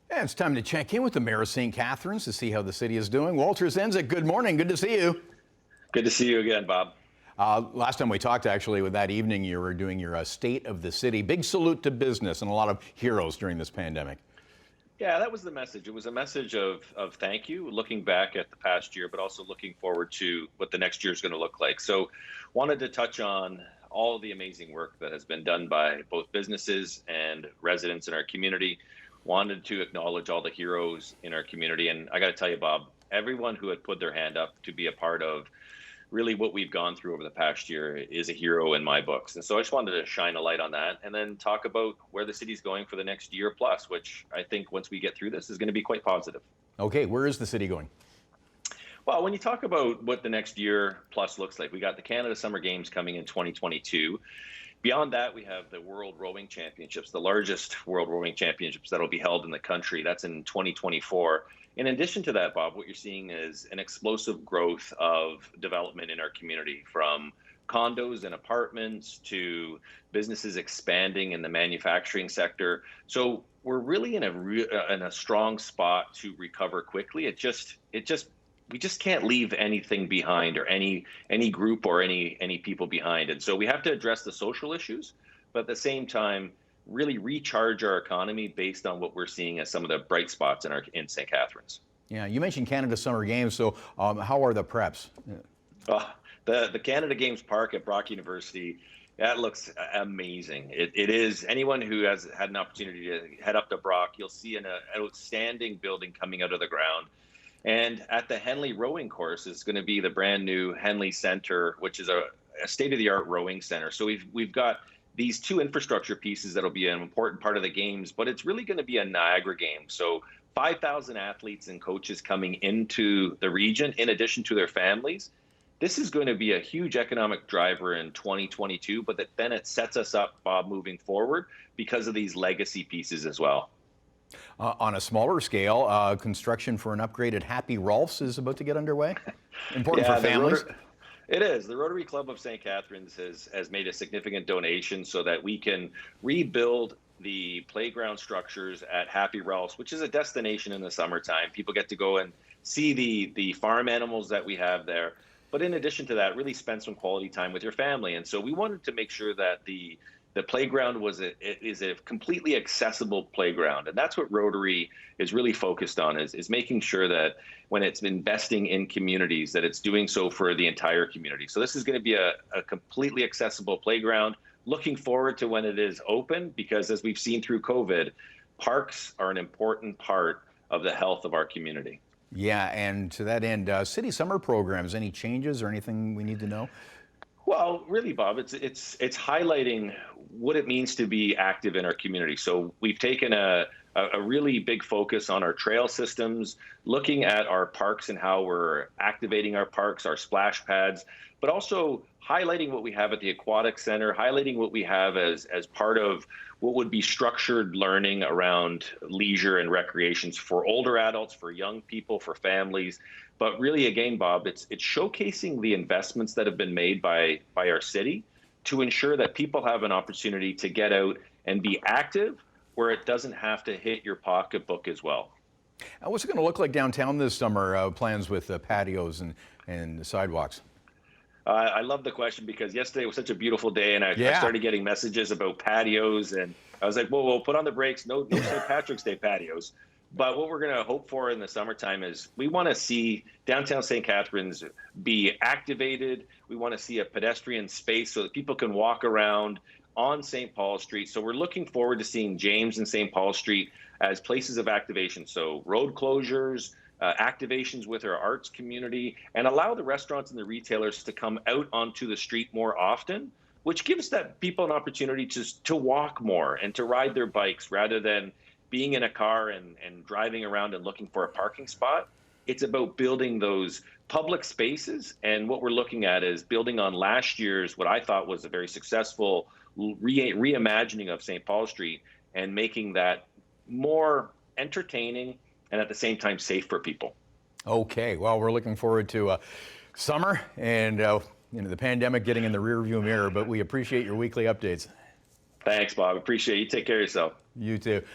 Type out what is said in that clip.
And it's time to check in with the mayor of St. Catharines to see how the city is doing. Walter Sendzik, good morning. Good to see you. Good to see you again, Bob. Last time we talked, actually, with that evening, you were doing your State of the City. Big salute to business and a lot of heroes during this pandemic. Yeah, that was the message. It was a message of thank you, looking back at the past year, but also looking forward to what the next year is going to look like. So wanted to touch on all the amazing work that has been done by both businesses and residents in our community. Wanted to acknowledge all the heroes in our community. And I got to tell you, Bob, everyone who had put their hand up to be a part of really what we've gone through over the past year is a hero in my books. And so I just wanted to shine a light on that and then talk about where the city's going for the next year plus, which I think once we get through this is going to be quite positive. Okay, where is the city going? Well, when you talk about what the next year plus looks like, we got the Canada Summer Games coming in 2022. Beyond that, we have the World Rowing Championships, the largest World Rowing Championships that will be held in the country. That's in 2024. In addition to that, Bob, what you're seeing is an explosive growth of development in our community, from condos and apartments to businesses expanding in the manufacturing sector. So we're really in a strong spot to recover quickly. We just can't leave anything behind, or any group or any people behind. And so we have to address the social issues, but at the same time, really recharge our economy based on what we're seeing as some of the bright spots in St. Catharines. Yeah, you mentioned Canada Summer Games, so how are the preps? The Canada Games Park at Brock University, that looks amazing. It is. Anyone who has had an opportunity to head up to Brock, you'll see an outstanding building coming out of the ground. And at the Henley Rowing Course is going to be the brand new Henley Center, which is a state-of-the-art rowing center. So we've got these two infrastructure pieces that'll be an important part of the games, but it's really going to be a Niagara game. So 5,000 athletes and coaches coming into the region, in addition to their families. This is going to be a huge economic driver in 2022, but then it sets us up, Bob, moving forward because of these legacy pieces as well. On a smaller scale, construction for an upgraded Happy Rolf's is about to get underway. Important for families. It is. The Rotary Club of St. Catharines has made a significant donation so that we can rebuild the playground structures at Happy Rolf's, which is a destination in the summertime. People get to go and see the farm animals that we have there. But in addition to that, really spend some quality time with your family. And so we wanted to make sure that the playground is a completely accessible playground. And that's what Rotary is really focused on, is making sure that when it's investing in communities, that it's doing so for the entire community. So this is going to be a completely accessible playground. Looking forward to when it is open, because as we've seen through COVID, parks are an important part of the health of our community. Yeah, and to that end, city summer programs, any changes or anything we need to know? Well, really, Bob, it's highlighting what it means to be active in our community. So we've taken a really big focus on our trail systems, looking at our parks and how we're activating our parks, our splash pads, but also highlighting what we have at the Aquatic Center, highlighting what we have as part of what would be structured learning around leisure and recreations for older adults, for young people, for families. But really, again, Bob, it's showcasing the investments that have been made by our city to ensure that people have an opportunity to get out and be active where it doesn't have to hit your pocketbook as well. What's it going to look like downtown this summer? Plans with patios and sidewalks? I love the question, because yesterday was such a beautiful day, and I started getting messages about patios, and I was like, whoa, put on the brakes. No St. Patrick's Day patios. But what we're going to hope for in the summertime is we want to see downtown St. Catharines be activated. We want to see a pedestrian space so that people can walk around on St. Paul Street. So we're looking forward to seeing James and St. Paul Street as places of activation. So road closures, activations with our arts community, and allow the restaurants and the retailers to come out onto the street more often, which gives that people an opportunity to walk more and to ride their bikes rather than being in a car and driving around and looking for a parking spot. It's about building those public spaces. And what we're looking at is building on last year's, what I thought was a very successful reimagining of St. Paul Street, and making that more entertaining and at the same time safe for people. Okay, well, we're looking forward to summer and the pandemic getting in the rearview mirror, but we appreciate your weekly updates. Thanks, Bob. Appreciate you. Take care of yourself. You too.